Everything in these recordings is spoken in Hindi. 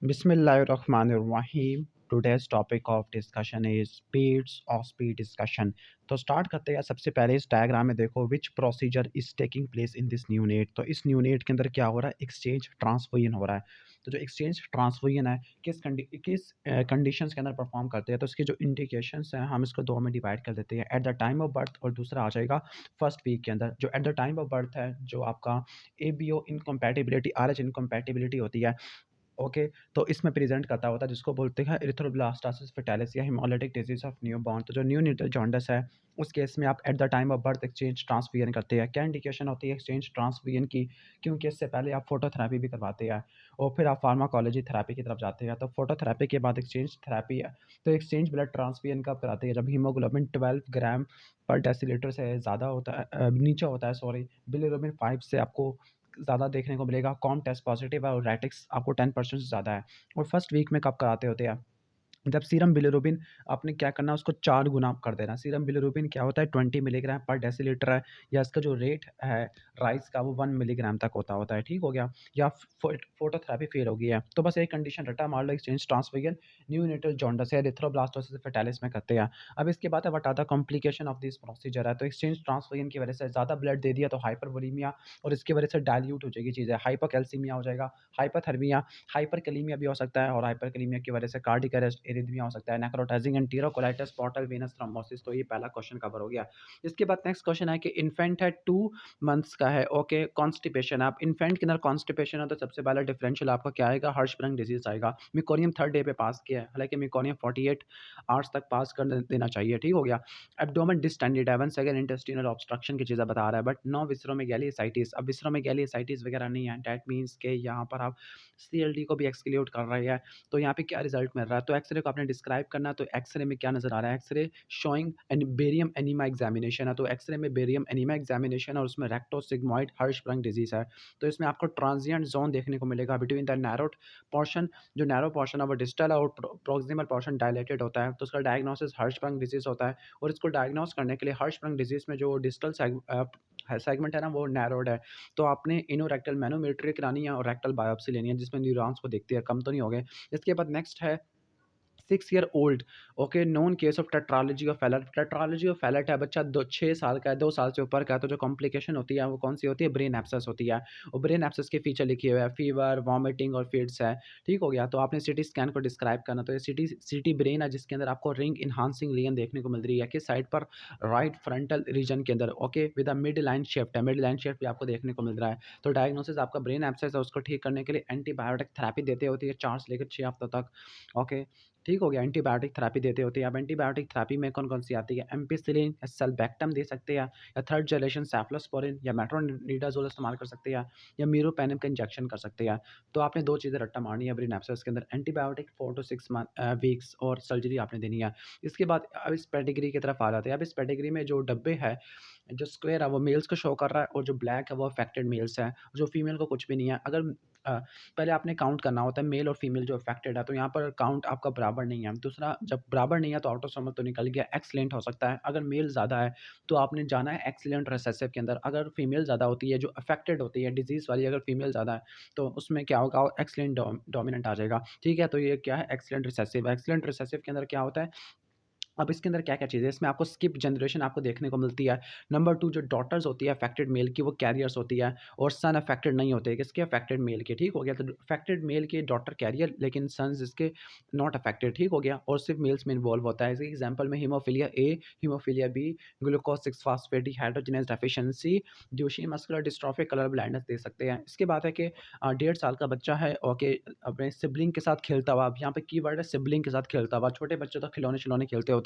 बिस्मिल्लाहिर्रहमानिर्रहीम। Today's topic of discussion is speeds और स्पीड डिस्कशन। तो स्टार्ट करते हैं। सबसे पहले इस डायग्राम में देखो which procedure is taking place in this new net. तो इस न्यू नेट के अंदर क्या हो रहा है, एक्सचेंज ट्रांसफर हो रहा है। तो जो एक्सचेंज ट्रांसफर है किस कंडीशंस के अंदर परफॉर्म करते हैं, तो इसके जो इंडिकेशंस हैं हम इसको दो में डिवाइड कर देते हैं, at the time of birth और दूसरा आ जाएगा फर्स्ट वीक के अंदर। जो at the time of birth है, जो आपका ABO इनकम्पैटिबिलिटी, RH इनकम्पैटिबिलिटी होती है। ओके, तो इसमें प्रेजेंट करता होता है जिसको बोलते हैं इरिथ्रोब्लास्टोसिस फेटालिस या हेमोलिटिक डिजीज ऑफ न्यूबॉर्न। तो जो न्यू नेटल जॉन्डिस है, उस केस में आप at the time of birth exchange transfusion करते हैं। क्या इंडिकेशन होती है एक्सचेंज ट्रांसफ्यूजन की? क्योंकि इससे पहले आप फोटोथेरेपी भी करवाते हैं और फिर आप फार्माकोलॉजी थेरेपी की तरफ जाते हैं। तो फोटोथेरेपी के बाद एक्सचेंज थेरेपी है। तो एक्सचेंज ब्लड ट्रांसफ्यूजन कब कराते हैं? जब हीमोग्लोबिन 12 ग्राम पर डेसीलीटर से ज़्यादा होता है, नीचे होता है, सॉरी, बिलिरुबिन 5 से आपको ज़्यादा देखने को मिलेगा। कॉम टेस्ट पॉजिटिव है और रेटिक्स आपको 10% से ज़्यादा है। और फर्स्ट वीक में कब कराते होते हैं? जब सीरम बिलिरुबिन आपने क्या करना है, उसको 4 गुना कर देना। सीरम बिलिरुबिन क्या होता है, 20 मिलीग्राम पर डेसीलीटर है, या इसका जो रेट है राइज़ का वो 1 मिलीग्राम तक होता है, ठीक हो गया? या फोटोथेरेपी फेल हो गई है, तो बस एक कंडीशन रटा मार लो, एक्सचेंज ट्रांसफ्यूजन न्यूनेटल जॉन्डिस या एरिथ्रोब्लास्टोसिस फेटालिस में करते हैं। अब इसके बाद है what are the complication of this procedure है। तो एक्सचेंज ट्रांसफ्यूजन की वजह से ज़्यादा ब्लड दे दिया तो हाइपरवोलेमिया, और इसकी वजह से डाइल्यूट हो जाएगी चीज़ें, हाइपोकैल्सीमिया हो जाएगा, हाइपोथर्मिया, हाइपरकैलीमिया भी हो सकता है, और हाइपरकैलीमिया की वजह से कार्डियक अरेस्ट, एरिथमिया हो सकता है, necrotising enterocolitis, portal venous thrombosis. तो ये पहला क्वेश्चन कवर हो गया। इसके बाद नेक्स्ट क्वेश्चन है कि इन्फेंट है 2 मंथ्स का है, ओके, कॉन्स्टिपेशन। आप इन्फेंट के अंदर कॉन्स्टिपेशन है तो सबसे पहला डिफरेंशियल आपका क्या आएगा, हर्षब्रंग डिजीज आएगा। मेकोनियम 3rd डे पे पास किया है, हालांकि मेकोनियम 48 आवर्स तक पास कर देना चाहिए, ठीक हो गया? एब्डोमेन डिस्टेंडेड है, वन सेकंड इंटेस्टिनल ऑब्स्ट्रक्शन की चीज़ें बता रहा है, बट नो विसरोमेगैली एसाइटिस। अब विसरोमेगैली एसाइटिस वगैरह नहीं है, दैट मीन्स के यहाँ पर आप CLD को भी एक्सक्लूड कर रहे हैं। तो यहाँ पे क्या रिजल्ट मिल रहा है, तो एक्सरे को आपने डिस्क्राइब करना है। तो एक्सरे में क्या नज़र आ रहा है, x-ray showing an barium enema examination है। तो एक्सरे में बेरियम एनीमा एग्जामिनेशन है और उसमें रेक्टोसिग्मोइड हर्षब्रंग डिजीज है। तो इसमें आपको ट्रांजिएंट जोन देखने को मिलेगा बिटवीन द नैरो पोर्शन, जो नैरो पोर्शन है वो डिस्टल है और प्रोक्सिमल पोर्शन डायलेटेड होता है। तो उसका डायग्नोसिस हर्षब्रंग डिजीज होता है, और इसको डायग्नोस करने के लिए हर्षब्रंग डिजीज में जो डिस्टल सेगमेंट है ना, वो नैरोड है। तो आपने इनोरेक्टल मैनोमेट्री करानी है और रेक्टल बायोप्सी लेनी है, जिसमें न्यूरॉन्स को देखती है, कम तो नहीं हो गए। इसके बाद नेक्स्ट है 6 year old, okay, known case of tetralogy of Fallot. Tetralogy of Fallot है, बच्चा 6 साल का है, 2 साल से ऊपर का है। तो जो कॉम्प्लिकेशन होती है वो कौन सी होती है, ब्रेन एब्सेस होती है। और ब्रेन एब्सेस के फीचर लिखे हुए हैं, फीवर, वॉमिटिंग और फिट्स है, ठीक हो गया? तो आपने सिटी स्कैन को डिस्क्राइब करना। तो ये सिटी ब्रेन है जिसके अंदर आपको रिंग इन्हांसिंग लेन देखने को मिल रही है, किस साइड पर, राइट फ्रंटल रीजन के अंदर, okay, with a mid line shift है, मिड लाइन शिफ्ट भी आपको देखने को मिल रहा है। तो डायग्नोसिस आपका ब्रेन एब्सेस है, उसको ठीक करने के लिए एंटीबायोटिक थेरेपी देते होती है 4 से लेकर 6 हफ्तों तक, ओके, ठीक हो गया? एंटीबायोटिक थेरेपी देते होते हैं। अब एंटीबायोटिक थेरेपी में कौन-कौन सी आती है, एम्पिसिलिन या सल्बैक्टम दे सकते हैं, या 3rd जनरेशन सेफ्लोस्पोरिन या मेट्रोनिडाज़ोल इस्तेमाल कर सकते हैं, या मीरोपेनिम का इंजेक्शन कर सकते हैं। तो आपने 2 चीज़ें रट्टा मारनी है ब्रेन एब्सेस के अंदर, एंटीबायोटिक 4 टू 6 वीक्स, और सर्जरी आपने देनी है। इसके बाद अब इस पेडिग्री की तरफ आ जाते हैं। अब इस पेडिग्री में जो डब्बे है, जो स्क्वायर है वो मेल्स को शो कर रहा है, और जो ब्लैक है वो अफेक्टेड मेल्स है, जो फीमेल को कुछ भी नहीं है। अगर पहले आपने काउंट करना होता है मेल और फीमेल जो अफेक्टेड है, तो यहाँ पर काउंट आपका बराबर नहीं है। दूसरा, जब बराबर नहीं है तो ऑटोसोमल तो निकल गया, एक्सीलेंट हो सकता है। अगर मेल ज़्यादा है तो आपने जाना है एक्सीलेंट रिसेसिव के अंदर। अगर फीमेल ज़्यादा होती है, जो अफेक्टेड होती है डिजीज़ वाली, अगर फीमेल ज़्यादा है तो उसमें क्या होगा, एक्सीलेंट डोमिनेंट आ जाएगा, ठीक है? तो ये क्या है, एक्सीलेंट रिसेसिव। एक्सीलेंट रिसेसिव के अंदर क्या होता है, अब इसके अंदर क्या-क्या चीज़ें हैं, इसमें आपको स्किप जनरेशन आपको देखने को मिलती है। नंबर 2, जो डॉटर्स होती है अफेक्टेड मेल की, वो कैरियर्स होती है, और सन अफेक्टेड नहीं होते, किसके, अफेक्टेड मेल के, ठीक हो गया? तो अफेक्टेड मेल के डॉटर कैरियर, लेकिन सन्स इसके नॉट अफेक्टेड, ठीक हो गया? और सिर्फ मेल्स में इन्वॉल्व होता है। इसके एग्जांपल में haemophilia A, haemophilia B, glucose 6 phosphate dehydrogenase deficiency, Duchenne muscular dystrophy, colour blindness दे सकते हैं। इसके बाद है कि 1.5 साल का बच्चा है, ओके, अपने सिबलिंग के साथ खेलता हुआ, अब यहाँ पे कीवर्ड है सिबलिंग के साथ खेलता हुआ। छोटे बच्चे तो खिलौने-खिलौने खेलते होते हैं,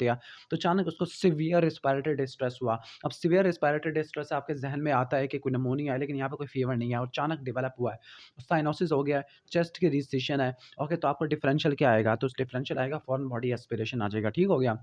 तो अचानक उसको सीवियर रिस्पिरेटरी डिस्ट्रेस हुआ। अब सीवियर रिस्पिरेटरी डिस्ट्रेस से आपके ज़हन में आता है कि कोई निमोनिया है, लेकिन यहाँ पे कोई फीवर नहीं है और अचानक डेवलप हुआ है। साइनोसिस हो गया है, चेस्ट की रिसेशन है, ओके, तो आपको डिफरेंशियल क्या आएगा, तो डिफरेंशियल आएगा फॉरेन बॉडी एस्पिरेशन आ जाएगा, ठीक हो गया?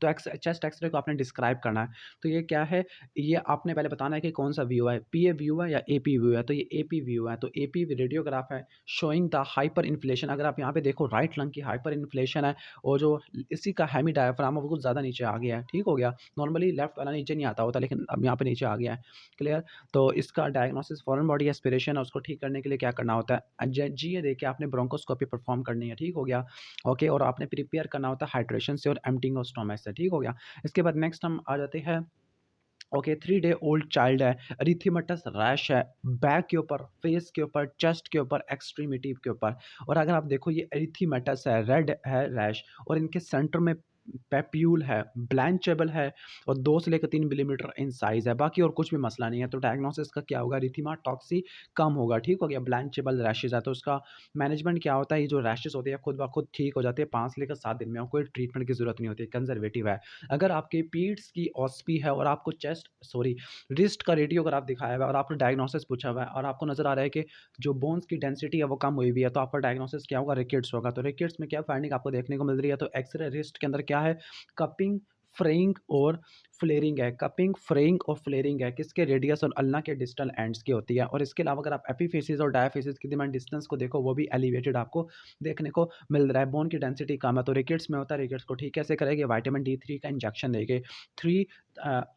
तो चेस्ट एक्स-रे को आपने डिस्क्राइब करना है। तो ये क्या है, ये आपने पहले बताना है कि कौन-सा व्यू है, पीए व्यू है या एपी व्यू है। तो ये एपी व्यू है, तो एपी रेडियोग्राफ है शोइंग द हाइपर इन्फ्लेशन। अगर आप यहाँ पे देखो राइट लंग की हाइपर इन्फ्लेशन है और जो इसी का हेमी डायफ्राम है वो कुछ ज़्यादा नीचे आ गया है, ठीक हो गया। नॉर्मली लेफ्ट वाला नीचे नहीं आता होता लेकिन अब यहाँ पे नीचे आ गया है, क्लियर? तो इसका डायग्नोसिस फॉरेन बॉडी एस्पिरेशन है, उसको ठीक करने के लिए क्या करना होता है? जीए देके आपने ब्रोंकोस्कोपी परफॉर्म करनी है, ठीक हो गया। ओके, और आपने प्रिपेयर करना होता है हाइड्रेशन से और एम्प्टिंग ऑफ स्टोमच से, ठीक हो गया। इसके बाद नेक्स्ट हम आ जाते हैं, ओके, 3 डे ओल्ड चाइल्ड है, एरिथेमेटस रैश है, बैक के ऊपर, फेस के ऊपर, चेस्ट के ऊपर, एक्सट्रीमिटी के ऊपर। और अगर आप देखो ये एरिथेमेटस है, रेड है रैश और इनके सेंटर में पैप्यूल है, ब्लैंचेबल है और 2 से लेकर 3 मिलीमीटर इन साइज़ है, बाकी और कुछ भी मसला नहीं है। तो डायग्नोसिस का क्या होगा, एरिथेमा टॉक्सी कम होगा, ठीक हो गया। ब्लैंचेबल रैशेज़ है तो उसका मैनेजमेंट क्या होता है, ये जो रैशेज़ होती है खुद ब खुद ठीक हो जाती है 5 से लेकर 7 दिन में और कोई ट्रीटमेंट की ज़रूरत नहीं होती है, कंज़र्वेटिव है। अगर आपके पीड्स की ऑस्पी है और आपको रिस्ट का रेडियो अगर आप दिखाया हुआ है और आपने डायग्नोसिस पूछा हुआ है और आपको नज़र आ रहा है कि जो बोन्स की डेंसिटी है वो कम हुई हुई है, तो आपका डायग्नोसिस क्या होगा, रिकेट्स होगा। तो रिकेट्स में क्या फाइंडिंग आपको देखने को मिल रही है, तो एक्स-रे रिस्ट के अंदर क्या है, कपिंग, फ्रेइंग और फ्लेयरिंग है। कपिंग, फ्रेइंग और फ्लेयरिंग है, किसके, रेडियस और अल्ना के डिस्टल एंड्स की होती है। और इसके अलावा अगर आप एपिफिसिस और डायाफिसिस की डिमांड डिस्टेंस को देखो, वो भी एलिवेटेड आपको देखने को मिल रहा है। बोन की डेंसिटी कम है तो रिकेट्स में होता है, रिकेट्स को ठीक कैसे करेंगे, विटामिन डी3 का इंजेक्शन देके। 3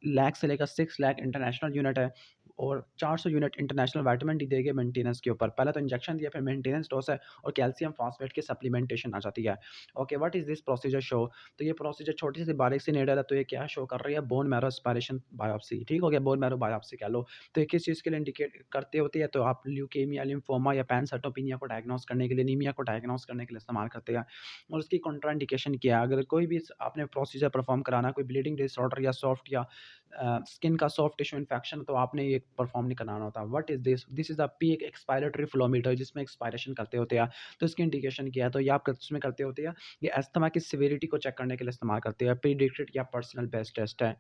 लाख से लेकर 6 लाख इंटरनेशनल यूनिट है और 400 यूनिट इंटरनेशनल विटामिन डी देंगे मेंटेनेंस के ऊपर। पहले तो इंजेक्शन दिया, फिर मेंटेनेंस डोज़ है और कैल्शियम फॉस्फेट की सप्लीमेंटेशन आ जाती है। Okay, what is this procedure show? तो ये प्रोसीजर छोटी सी बारीक सी नीडल है, तो ये क्या शो कर रही है, बोन मैरो एस्पिरेशन बायोप्सी, ठीक हो गया, बोन मैरो बायोप्सी कह लो। तो ये किस चीज़ के लिए इंडिकेट करती होती है, तो आप ल्यूकेमिया, लिम्फोमा या पैनसाइटोपिनिया को डायग्नोस करने के लिए, एनीमिया को डायग्नोस करने के लिए इस्तेमाल करते हैं। और उसकी कॉन्ट्राइंडिकेशन क्या है, अगर कोई भी आपने प्रोसीजर परफॉर्म कराना है, कोई ब्लीडिंग डिसऑर्डर या सॉफ्ट या स्किन का सॉफ्ट टिश्यू इन्फेक्शन, तो आपने ये परफॉर्म नहीं कराना होता। What is this? This is the peak expiratory flowmeter, जिसमें एक्सपायरेशन करते होते हैं। तो इसकी इंडिकेशन क्या है, तो ये आप किसमें करते होते हैं, ये अस्थमा की सिविरिटी को चेक करने के लिए इस्तेमाल करते हैं। प्रिडिक्टेड या पर्सनल बेस्ट टेस्ट है।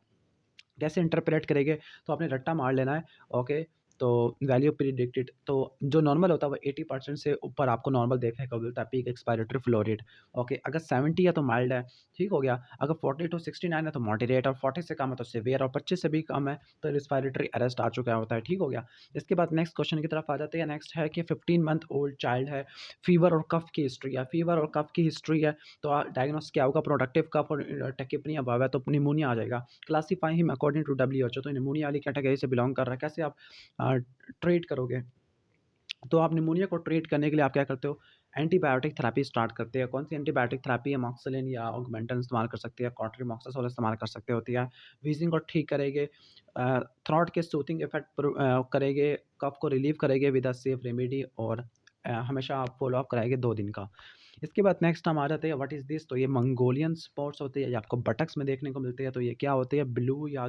कैसे इंटरप्रेट करेंगे, तो आपने रट्टा मार लेना है, ओके। तो वैल्यू प्रिडिक्टेड, तो जो नॉर्मल होता है वो 80% से ऊपर आपको नॉर्मल देखने को मिलता है, peak expiratory flow rate, okay. अगर 70 है तो माइल्ड है, ठीक हो गया। अगर 40 टू 69 है तो मॉडरेट और 40 से कम है तो सीवियर और 25 से भी कम है तो रिस्पायरेटरी अरेस्ट आ चुका होता है, ठीक हो गया। इसके बाद नेक्स्ट क्वेश्चन की तरफ आ जाते हैं। नेक्स्ट है कि 15 मंथ ओल्ड चाइल्ड है, फीवर और कफ की हिस्ट्री है, फीवर और कफ की हिस्ट्री है, तो डायग्नोस क्या होगा, प्रोडक्टिव कफ और टेकिपनिया अबव है तो निमोनिया आ जाएगा। Classify him according to WHO, तो निमोनिया वाली कैटेगरी से बिलोंग कर रहा है। कैसे आप ट्रीट करोगे, तो आप निमोनिया को ट्रीट करने के लिए आप क्या करते हो, एंटीबायोटिक थेरेपी स्टार्ट करते हैं। कौन सी एंटीबायोटिक थेरेपी है, मॉक्सिलिन या ऑगमेंटन इस्तेमाल कर सकते हैं, कॉट्रीमॉक्सासोल इस्तेमाल कर सकते होती है। वीजिंग को ठीक करेंगे, थ्रॉट के सूथिंग इफेक्ट करेंगे, कफ को रिलीव करेंगे विद अ सेफ रेमेडी और हमेशा आप फॉलो अप कराएंगे 2 दिन का। इसके बाद नेक्स्ट हम आ जाते हैं, व्हाट इज़ दिस? तो ये मंगोलियन स्पॉट्स होते हैं, ये आपको बटक्स में देखने को मिलते हैं। तो ये क्या होते हैं, ब्लू या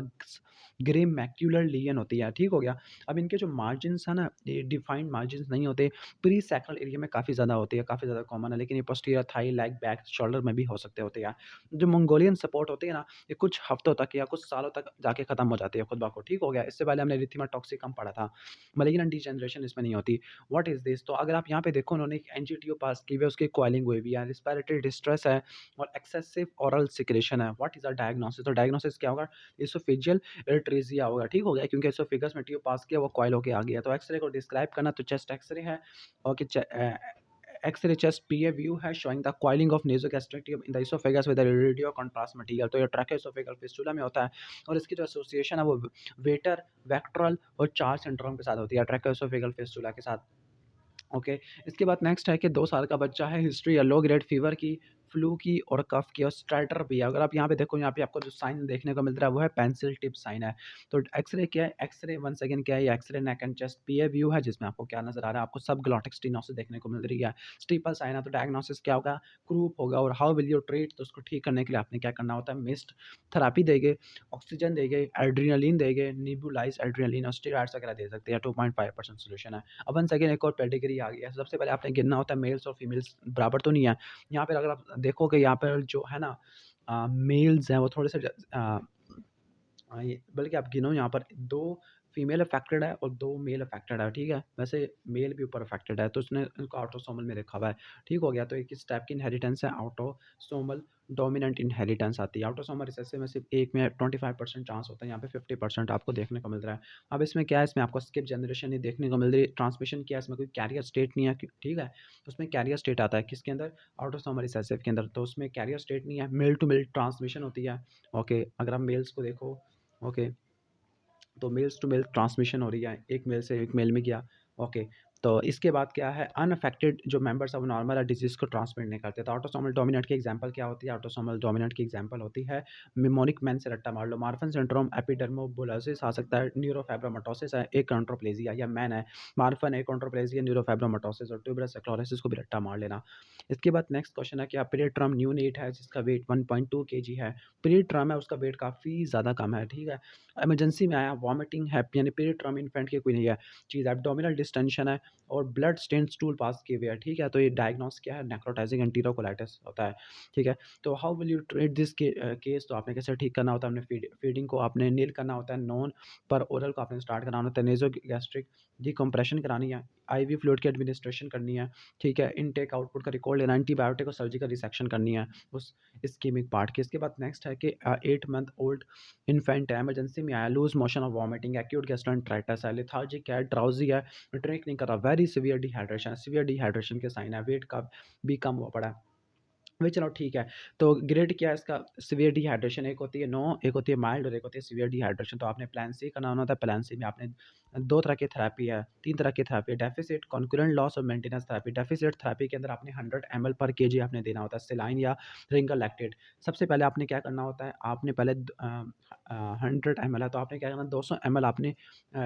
ग्रे मैक्यूलर लीजन होती है, ठीक हो गया। अब इनके जो मार्जिन्स है ना, ये डिफाइंड मार्जिन्स नहीं होते, प्री सैक्रल एरिया में काफ़ी ज़्यादा होती है, काफ़ी ज़्यादा कॉमन है, लेकिन ये posterior thigh, leg, back, shoulder में भी हो सकते होते हैं। जो मंगोलियन सपोर्ट होती है ना, ये कुछ हफ्तों तक या कुछ सालों तक जाके खत्म हो जाती है खुद ब खुद, ठीक हो गया। इससे पहले हमने इरिथेमा टॉक्सिकम पढ़ा था, मैलिग्नेंट डीजेनरेशन इसमें नहीं होती। What is this? तो अगर आप यहाँ पे देखो, उन्होंने एक एंजियोटियो पास की हुई है, उसकी कॉइलिंग हुई हुई है, रिस्पिरेटरी डिस्ट्रेस है और एक्सेसिव ओरल सिक्रेशन है। What is the diagnosis? तो डायग्नोसिस क्या होगा, एसोफेजियल इल्ट्रेसिया होगा, ठीक हो गया, क्योंकि एसोफेगस में ट्यूब पास किया, वो कॉइल होके आ गया। तो एक्स-रे को डिस्क्राइब करना, तो चेस्ट एक्स-रे है और एक्स-रे चेस्ट पीए व्यू है showing the coiling of nasogastric tube in the oesophagus with radio contrast material. तो ये ट्रैकोएसोफेगल फिस्टुला में होता है और इसकी जो एसोसिएशन है वो वेटर, वेक्ट्रल और चार्ज सिंड्रोम के साथ होती है, ट्रैकोएसोफेगल फिस्टुला के साथ। ओके, इसके बाद नेक्स्ट है कि 2 साल का बच्चा है, हिस्ट्री है लो ग्रेड फ़ीवर की, फ्लू की और कफ़ की और स्ट्रेटर भी है। अगर आप यहाँ पे देखो, यहाँ पे आपको जो साइन देखने को मिल रहा है वो है पेंसिल टिप साइन है। तो एक्स-रे क्या है, एक्स-रे वन्स अगेन क्या है, ये x-ray neck and chest PA view है, जिसमें आपको क्या नज़र आ रहा है, आपको सबग्लॉटिक स्टेनोसिस देखने को मिल रही है। स्टीपल साइन है, तो डायग्नोसिस क्या होगा, क्रूप होगा। और हाउ विल यू ट्रीट? तो उसको ठीक करने के लिए आपने क्या करना होता है, मिस्ट थेरेपी देंगे, ऑक्सीजन देंगे, एड्रेनालिन देंगे, नेबुलाइज़्ड एड्रेनालिन और स्टेरॉइड्स वगैरह दे सकते हैं, 2.5% सॉल्यूशन है। अब वन सेकंड एक और पेडिग्री आ गई है। सबसे पहले आपने गिनना होता है मेल्स और फीमेल्स बराबर तो नहीं है। यहाँ पे अगर आप देखोगे, यहाँ पर जो है ना, मेल्स हैं वो थोड़े से ये बल्कि आप गिनो यहाँ पर 2 फीमेल अफेक्टेड है और 2 मेल अफेक्टेड है, ठीक है? वैसे मेल भी ऊपर अफेक्टेड है, तो उसने उनको ऑटोसोमल में रखा हुआ है, ठीक हो गया? तो एक इस टाइप की इनहेरिटेंस है, ऑटोसोमल डोमिनेंट इनहेरिटेंस आती है। ऑटोसोमल रिसेसिव में सिर्फ एक में 25% चांस होता है, यहाँ पे 50% आपको देखने को मिल रहा है। अब इसमें क्या है, इसमें आपको स्किप जनरेशन ही देखने को मिल रही है, ट्रांसमिशन क्या है, इसमें कोई कैरियर स्टेट नहीं है, ठीक है? उसमें कैरियर स्टेट आता है किसके अंदर? ऑटोसोमल रिसेसिव के अंदर, तो उसमें कैरियर स्टेट नहीं है, मेल टू मेल ट्रांसमिशन होती है, ओके? अगर आप मेल्स को देखो, ओके, तो मेल्स टू मेल ट्रांसमिशन हो रही है, एक मेल से एक मेल में गया, ओके। तो इसके बाद क्या है, अनअफेक्टेड जो मेंबर्स ऑफ नॉर्मल है डिजीज को ट्रांसमिट नहीं करते। तो ऑटोसोमल डोमिनेंट की एग्जांपल क्या होती है? ऑटोसोमल डोमिनेंट की एग्जांपल होती है मेमोनिक मैन से रट्टा मार लो, मार्फन सिंड्रोम, एपिडर्मोबुलोसिस आ सकता है, न्यूरोफाइब्रोमाटोसिस है, एकॉन्ड्रोप्लेजिया या मैन है, मार्फन एकॉन्ड्रोप्लेजिया, न्यूरोफाइब्रोमाटोसिस और ट्यूबरस स्क्लेरोसिस को भी रट्टा मार लेना। इसके बाद नेक्स्ट क्वेश्चन है कि पीरियड टर्म न्यूनेट है जिसका वेट 1.2 केजी है, पीरियड टर्म है उसका वेट काफ़ी ज़्यादा कम है, ठीक है? इमरजेंसी में आया, वॉमिटिंग है, यानी पीरियड ट्रॉमा इन्फेंट की कोई नहीं है चीज़, एब्डोमिनल डिस्टेंशन है और ब्लड स्टेन स्टूल पास किए हुए हैं, ठीक है? तो ये डायग्नोस क्या है? नेक्रोटाइजिंग एंटीरोकोलाइटिस होता है, ठीक है? तो how will you treat this case? तो आपने कैसे ठीक करना होता है? आपने फीडिंग को आपने नील करना होता है, नॉन पर ओरल को आपने स्टार्ट कराना होता है, नेजो गैस्ट्रिक डिकम्प्रेशन करानी है, आईवी फ्लूइड की एडमिनिस्ट्रेशन करनी है, ठीक है? इनटेक आउटपुट का रिकॉर्ड लेना, एंटीबायोटिक और सर्जिकल रिसेक्शन करनी है उस इस्कीमिक पार्ट की। इसके बाद नेक्स्ट है कि 8 मंथ ओल्ड इन्फेंट है, इमरजेंसी में आया, लूज मोशन और वॉमिटिंग, एक्यूट गैस्ट्रोएंटेराइटिस है, लेथार्जिक है, ड्राउजी है, ड्रिंक नहीं कर रहा, वेरी सीवियर डिहाइड्रेशन के साइन है, वेट का भी कम हुआ पड़ा है। भाई चलो ठीक है, तो ग्रेड क्या है इसका? सीवियर डिहाइड्रेशन एक होती है नो, एक होती है माइल्ड और एक होती है सीवियर डिहाइड्रेशन। तो आपने प्लान सी करना होता है, प्लान सी में आपने 2 तरह की थेरेपी है, 3 तरह की थेरेपी है, डेफिसिट, कॉन्करेंट लॉस और मेंटेनेंस थेरेपी। डेफिसिट थेरेपी के अंदर आपने 100 ml पर केजी आपने देना होता है, सेलाइन या रिंगर लैक्टेट। सबसे पहले आपने क्या करना होता है, आपने पहले 100 ml है तो आपने क्या करना है, 200 ml आपने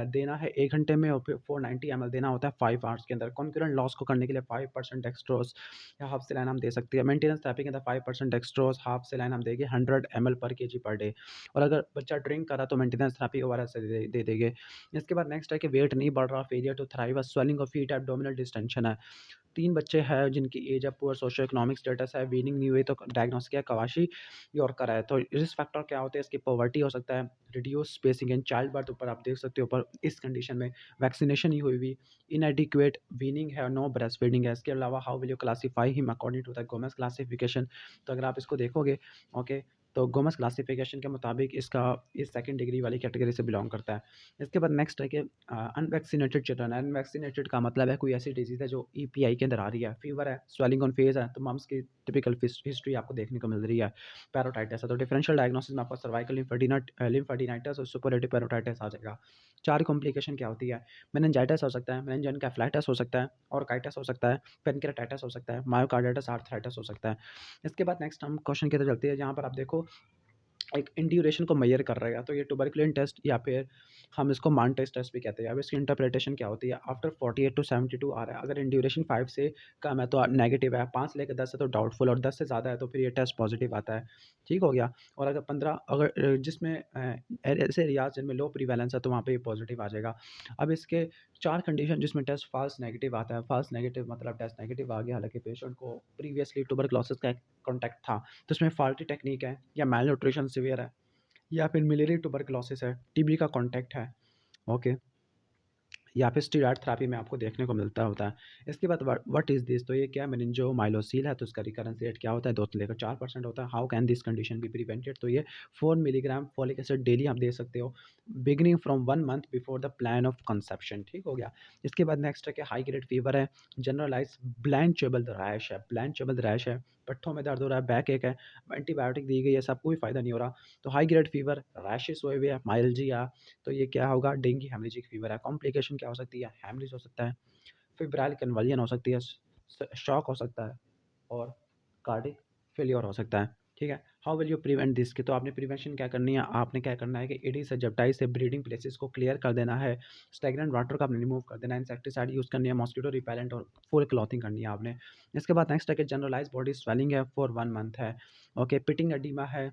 देना है 1 घंटे में और फिर 490 ml देना होता है 5 आवर्स के अंदर। कॉन्करेंट लॉस को करने के लिए 5% डेक्सट्रोज या हाफ सेलाइन हम दे सकते हैं। मेंटेनेंस थेरेपी के अंदर 5% डेक्सट्रोज, हाफ सेलाइन हम देंगे 100 ml पर केजी पर डे। और अगर बच्चा ड्रिंक कर रहा तो मेंटेनेंस थेरेपी ओआरएस से दे देंगे। इसके बाद नेक्स्ट है कि वेट नहीं बढ़ रहा, failure to thrive, swelling of feet, abdominal distension है। 3 बच्चे हैं जिनकी एज है, पुअर सोशियो इकोनॉमिक स्टेटस है, वीनिंग नहीं हुई तो डायग्नोस किया कवाशी यॉर्कर है। तो रिस्क फैक्टर क्या होते हैं इसकी? पॉवर्टी हो सकता है, reduce spacing in child birth, ऊपर आप देख सकते हो ऊपर इस कंडीशन में वैक्सीनेशन नहीं हुई, इनएडिक्वेट वीनिंग है, नो ब्रेस्ट फीडिंग है। इसके अलावा how will you classify him according to the Gomez classification? तो अगर आप इसको देखोगे, ओके, तो गोमेस क्लासिफिकेशन के मुताबिक इसका इस सेकंड डिग्री वाली कैटेगरी से बिलोंग करता है। इसके बाद नेक्स्ट है कि अनवैक्सीनेटेड चिल्ड्रन। अनवैक्सीनेटेड का मतलब है कोई ऐसी डिजीज़ है जो ईपीआई के अंदर आ रही है, फीवर है, स्वेलिंग ऑन फेस है, तो मम्स की टिपिकल हिस्ट्री आपको देखने को मिल रही है, पैरोटाइटिस है। तो डिफरेंशियल डायग्नोसिस में आपको सर्वाइकल लिम्फेडिनाइटिस और सुपरलेटिव पैरोटाइटिस आ जाएगा। 4 कॉम्प्लिकेशन क्या होती है? मेनिंजाइटिस हो सकता है, मेनिनजाइनकेफेलाइटिस हो सकता है, ऑर्काइटिस हो सकता है, पेनक्रेटाइटिस हो सकता है, मायोकार्डाइटिस, आर्थराइटिस हो सकता है। इसके बाद नेक्स्ट हम क्वेश्चन की तरफ चलते हैं, जहाँ पर आप देखो एक इंड्यूरेशन को मेजर कर रहेगा, तो ये ट्यूबरकुलिन टेस्ट या फिर हम इसको मान टेस्ट भी कहते हैं। अब इसकी इंटरप्रिटेशन क्या होती है? आफ्टर 48 टू 72 आ रहा है, अगर इंड्यूरेशन 5 से कम है तो नेगेटिव है, 5 से लेकर 10 है तो डाउटफुल, और 10 से ज़्यादा है तो फिर ये टेस्ट पॉजिटिव आता है, ठीक हो गया? और अगर 15, अगर जिसमें ऐसे एरियाज जिनमें लो प्रीवैलेंस है तो वहाँ पे ये पॉजिटिव आ जाएगा। अब इसके 4 कंडीशन जिसमें टेस्ट फॉल्स नेगेटिव आता है, फॉल्स नेगेटिव मतलब टेस्ट नेगेटिव आ गया, हालांकि पेशेंट को प्रीवियसली ट्यूबरकुलोसिस का कॉन्टैक्ट था, तो इसमें फॉल्टी टेक्निक है या मैल न्यूट्रिशन सीवियर है या फिर मिलियरी ट्यूबरकुलोसिस है, टीबी का कॉन्टैक्ट है, ओके, या फिर स्टेरॉइड थेरेपी में आपको देखने को मिलता होता है। इसके बाद व्हाट इज़ दिस? तो ये क्या है? मेनिंजोमाइलोसिल है, तो इसका रिकरेंस रेट क्या होता है? 2 से लेकर 4% होता है। How can this condition be prevented? तो ये 4 मिलीग्राम फॉलिक एसिड डेली आप दे सकते हो, beginning from 1 month before the plan of conception, ठीक हो गया? इसके बाद नेक्स्ट है कि हाई ग्रेड फीवर है, जनरलाइज ब्लैंचेबल रैश है, ब्लैंचेबल रैश है, पट्ठों में दर्द हो रहा है, बैक एक है, एंटीबायोटिक दी गई है, सब कोई फ़ायदा नहीं हो रहा, तो हाई ग्रेड फीवर, रैशेस हुए हुए है, माइल्जिया, तो ये क्या होगा? डेंगू हेमरेजिक फीवर है। कॉम्प्लिकेशन क्या हो सकती है? हेमरेज हो सकता है, फिब्राइल कन्वल्जन हो सकती है, शॉक हो सकता है और कार्डिक फेलियर हो सकता है, ठीक है? How will you prevent this? कि तो आपने प्रिवेंशन क्या करनी है? आपने क्या करना है कि एडीज से, जपटाइज से ब्रीडिंग प्लेसेस को क्लियर कर देना है, स्टैग्नेंट वाटर को आपने रिमूव कर देना है, इंसेक्टिसाइड यूज़ करनी है, मॉस्किटो रिपेलेंट और फुल क्लॉथिंग करनी है आपने। इसके बाद नेक्स्ट है कि जनरलाइज बॉडी स्वेलिंग है फॉर 1 मंथ है, ओके, पिटिंग एडिमा है,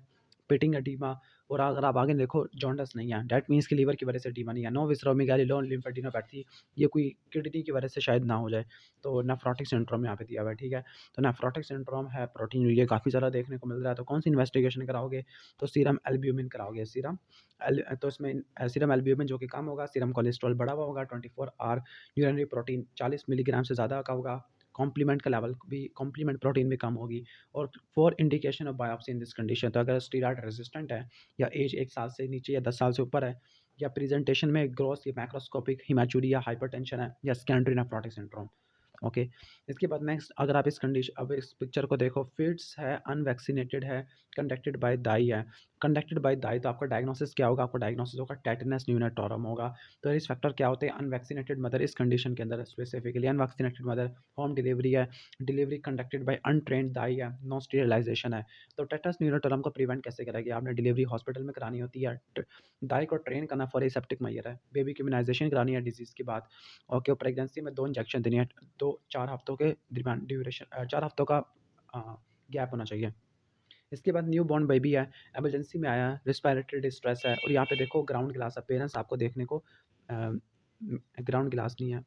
स्पिटिंग एडीमा, और अगर आप आगे देखो जॉन्डिस नहीं है, दैट मीन्स कि लीवर की वजह से एडीमा नहीं है। नो विसरोमेगाली, लो लिम्फेडिनोपैथी, ये कोई किडनी की वजह से शायद ना हो जाए। तो नेफ्रोटिक सिंड्रोम यहाँ पे दिया हुआ है, ठीक है। तो नेफ्रोटिक सिंड्रोम है, प्रोटीनूरिया काफ़ी ज़्यादा देखने को मिल रहा है। तो कौन सी इन्वेस्टिगेशन कराओगे? तो सीरम एल्ब्यूमिन कराओगे। तो इसमें सीरम एल्ब्यूमिन जो कि कम होगा, सीरम कोलेस्ट्रॉल बढ़ा हुआ होगा, 24 आवर यूरिनरी प्रोटीन 40 मिलीग्राम से ज़्यादा का होगा, कॉम्प्लीमेंट का लेवल भी, कॉम्प्लीमेंट प्रोटीन भी कम होगी। और for indication of biopsy in this condition, तो अगर स्टीरॉयड रेजिस्टेंट है, या एज 1 साल से नीचे या 10 साल से ऊपर है, या प्रेजेंटेशन में ग्रॉस या मैक्रोस्कोपिक हेमाचूरिया, हाइपरटेंशन है, या सेकेंडरी नेफ्रोटिक सिंड्रोम। ओके। इसके बाद नेक्स्ट, अगर आप अब इस पिक्चर को देखो, फिट्स है, अनवैक्सीनेटेड है, कंडक्टेड बाय दाई है। कंडक्टेड बाय दाई, तो आपका डायग्नोसिस क्या होगा? आपका डायग्नोसिस होगा टेटनस न्यूनाटोरम होगा। तो रिस्क फैक्टर क्या होते हैं? अनवैक्सीनेटेड मदर, इस कंडीशन के अंदर specifically unvaccinated mother, home delivery है, डिलीवरी कंडक्टेड बाय अनट्रेन्ड दाई है, नो स्टीरिलाइजेशन है। तो टेटनस न्यूनाटोरम को प्रिवेंट कैसे करेगी? आपने डिलीवरी हॉस्पिटल में करानी होती है, दाई को ट्रेन करना फॉर एसेप्टिक मैयर है, बेबी की इम्यूनाइजेशन करानी है डिजीज़ के बाद। ओके, प्रेगनेंसी में 2 इंजेक्शन देनी है, 2-4 हफ्तों के दरमियान ड्यूरेशन, 4 हफ्तों का गैप होना चाहिए। इसके बाद न्यू बॉर्न बेबी है, इमरजेंसी में आया है, रिस्पिरेटरी डिस्ट्रेस है, और यहाँ पे देखो ग्राउंड ग्लास है, पेरेंट्स आपको देखने को ग्राउंड ग्लास नहीं है।